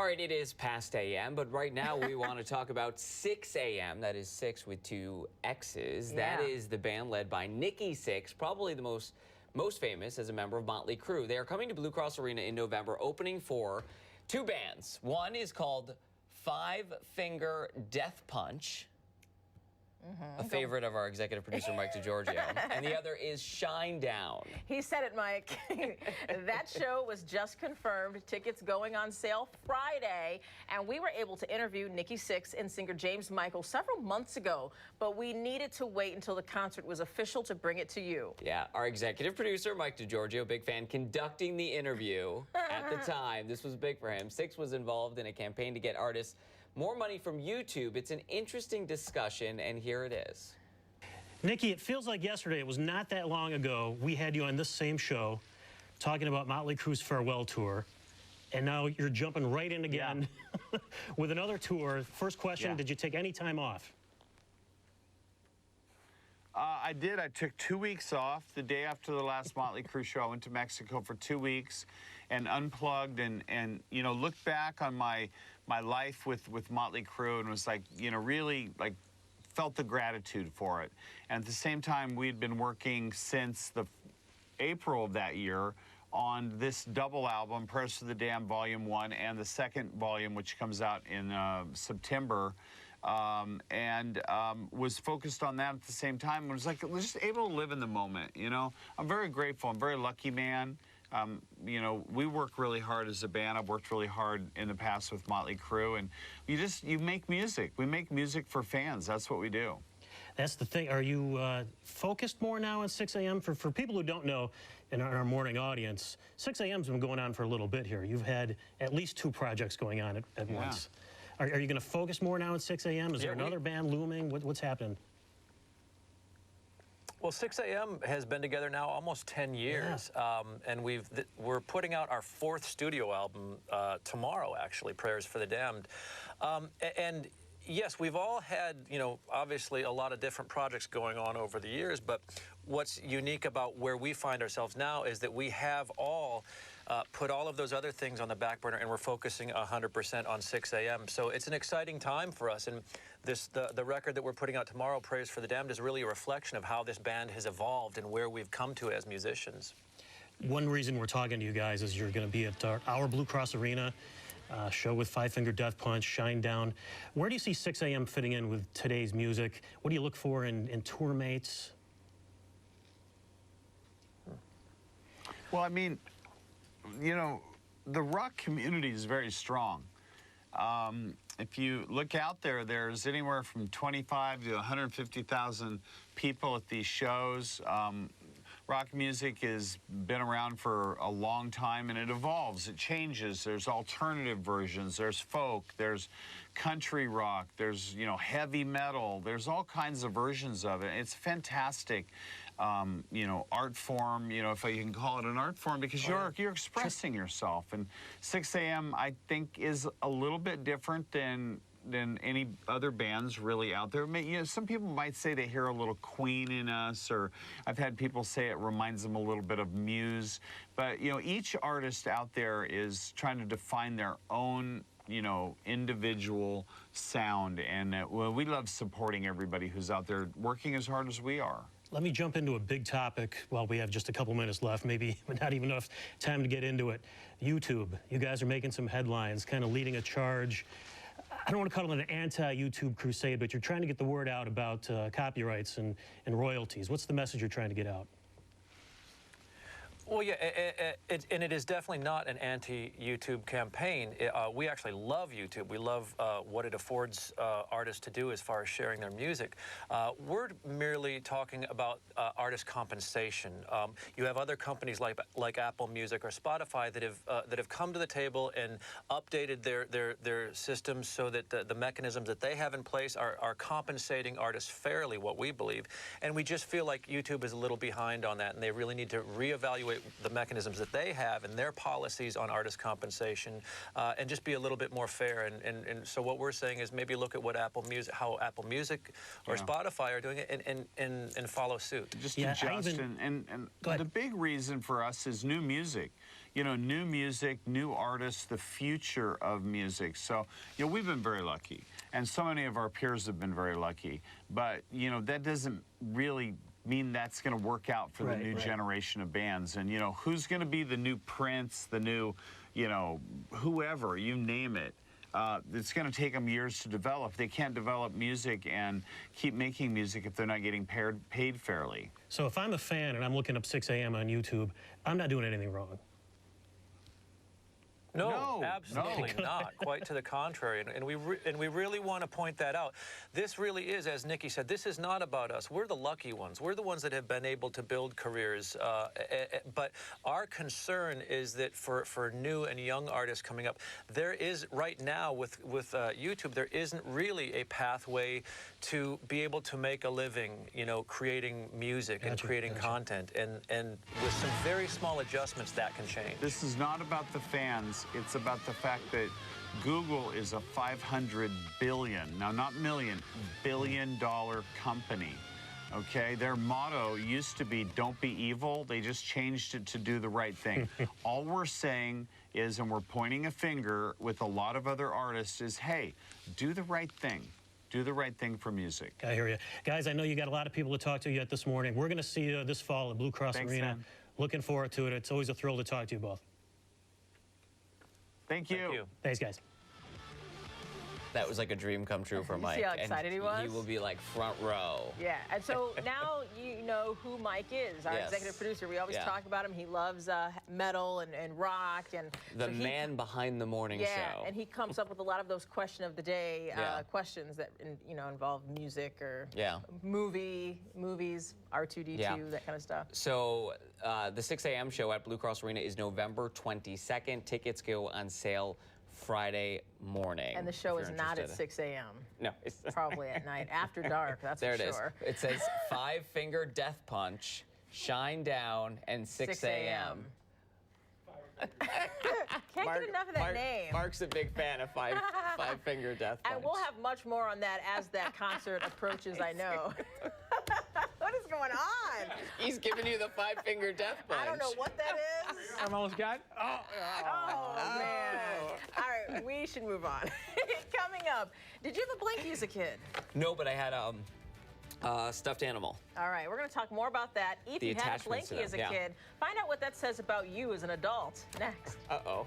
All right, it is past a.m., but right now we want to talk about 6 a.m. That is 6 with 2 X's. Yeah. That is the band led by Nikki Sixx, probably the most famous as a member of Motley Crue. They are coming to Blue Cross Arena in November, opening for 2 bands. One is called Five Finger Death Punch, a favorite of our executive producer, Mike DeGiorgio, and the other is Shine Down. He said it, Mike. That show was just confirmed. Tickets going on sale Friday, and we were able to interview Nikki Sixx and singer James Michael several months ago, but we needed to wait until the concert was official to bring it to you. Yeah, our executive producer, Mike DeGiorgio, big fan, conducting the interview at the time. This was big for him. Sixx was involved in a campaign to get artists more money from YouTube. It's an interesting discussion, and here it is. Nikki, it feels like yesterday, it was not that long ago, we had you on this same show talking about Motley Crue's farewell tour, and now you're jumping right in again with another tour. First question, did you take any time off? I did. I took 2 weeks off. The day after the last Motley Crue show, I went to Mexico for 2 weeks and unplugged and you know, looked back on my life with Motley Crue and was like, you know, really like felt the gratitude for it. And at the same time, we'd been working since the April of that year on this double album, Prayers for the Damned Volume 1, and the second volume, which comes out in September. Was focused on that at the same time. I was like, just able to live in the moment, you know? I'm very grateful. I'm a very lucky man. You know, we work really hard as a band. I've worked really hard in the past with Motley Crue, and you make music. We make music for fans. That's what we do. That's the thing. Are you focused more now on 6 a.m.? For people who don't know, in our morning audience, 6 a.m.'s been going on for a little bit here. You've had at least 2 projects going on at once. Are you going to focus more now at 6 a.m.? Is there another band looming? What's happening? Well, 6 a.m. has been together now almost 10 years, and we're putting out our 4th studio album tomorrow, actually, Prayers for the Damned. And yes, we've all had, you know, obviously a lot of different projects going on over the years, but what's unique about where we find ourselves now is that we have all put all of those other things on the back burner, and we're focusing 100% on 6 a.m. So it's an exciting time for us, and the record that we're putting out tomorrow, Prayers for the Damned, is really a reflection of how this band has evolved and where we've come to as musicians. One reason we're talking to you guys is you're going to be at our Blue Cross Arena show with Five Finger Death Punch, Shine Down. Where do you see 6 a.m. fitting in with today's music? What do you look for in tour mates? Well, I mean, you know, the rock community is very strong. If you look out there, there's anywhere from 25 to 150,000 people at these shows. Rock music has been around for a long time, and it evolves, it changes. There's alternative versions, there's folk, there's country rock, there's, you know, heavy metal, there's all kinds of versions of it. It's fantastic, you know, art form, you know, if you can call it an art form, because you're expressing yourself. And 6 a.m. I think is a little bit different than any other bands really out there. You know, some people might say they hear a little Queen in us, or I've had people say it reminds them a little bit of Muse. But, you know, each artist out there is trying to define their own, you know, individual sound. And well, we love supporting everybody who's out there working as hard as we are. Let me jump into a big topic while we have just a couple minutes left, maybe not even enough time to get into it. YouTube. You guys are making some headlines, kind of leading a charge. I don't want to call it an anti-YouTube crusade, but you're trying to get the word out about copyrights and royalties. What's the message you're trying to get out? Well, yeah, and it is definitely not an anti-YouTube campaign. We actually love YouTube. We love what it affords artists to do as far as sharing their music. We're merely talking about artist compensation. You have other companies like Apple Music or Spotify that have come to the table and updated their systems so that the mechanisms that they have in place are compensating artists fairly, what we believe. And we just feel like YouTube is a little behind on that, and they really need to reevaluate the mechanisms that they have and their policies on artist compensation, and just be a little bit more fair. And so what we're saying is maybe look at what how Apple Music or Spotify are doing it, and follow suit. Just adjust. And the big reason for us is new music. new music, new artists, the future of music. So, we've been very lucky, and so many of our peers have been very lucky. But, that doesn't really mean that's going to work out for the new generation of bands. And, who's going to be the new Prince, the new, whoever, you name it. It's going to take them years to develop. They can't develop music and keep making music if they're not getting paid fairly. So if I'm a fan and I'm looking up 6 a.m. on YouTube, I'm not doing anything wrong. No, absolutely not. Quite to the contrary, and we really want to point that out. This really is, as Nikki said, this is not about us. We're the lucky ones. We're the ones that have been able to build careers. But our concern is that for new and young artists coming up, there is right now with YouTube, there isn't really a pathway to be able to make a living, creating music and creating content. And with some very small adjustments, that can change. This is not about the fans. It's about the fact that Google is a $500 billion, now not million, billion-dollar company. Okay, their motto used to be "Don't be evil." They just changed it to "Do the right thing." All we're saying is, and we're pointing a finger with a lot of other artists, is, hey, do the right thing. Do the right thing for music. I hear you. Guys, I know you got a lot of people to talk to yet this morning. We're going to see you this fall at Blue Cross Arena. Sam. Looking forward to it. It's always a thrill to talk to you both. Thank you. Thank you. Thanks, guys. That was like a dream come true for Mike. See how excited he was? He will be like front row. Yeah, and so now you know who Mike is, our executive producer. We always talk about him. He loves metal and rock. And The so man behind the morning show. Yeah, and he comes up with a lot of those question of the day questions that involve music or movies, R2-D2, that kind of stuff. So the 6 a.m. show at Blue Cross Arena is November 22nd. Tickets go on sale Friday morning. And the show is not at 6 a.m. No, it's probably at night, after dark, that's there for it is. sure. It says 5-Finger Death Punch, Shine Down, and 6 a.m. Can't get enough of that name. Mark's a big fan of 5-Finger Death Punch. And we'll have much more on that as that concert approaches, I know. What is going on? He's giving you the 5-Finger Death Punch. I don't know what that is. I'm almost got. Oh, man. All right, we should move on. Coming up, did you have a Blinky as a kid? No, but I had a stuffed animal. All right, we're going to talk more about that. If you had a Blinky as a kid, find out what that says about you as an adult. Next. Uh-oh.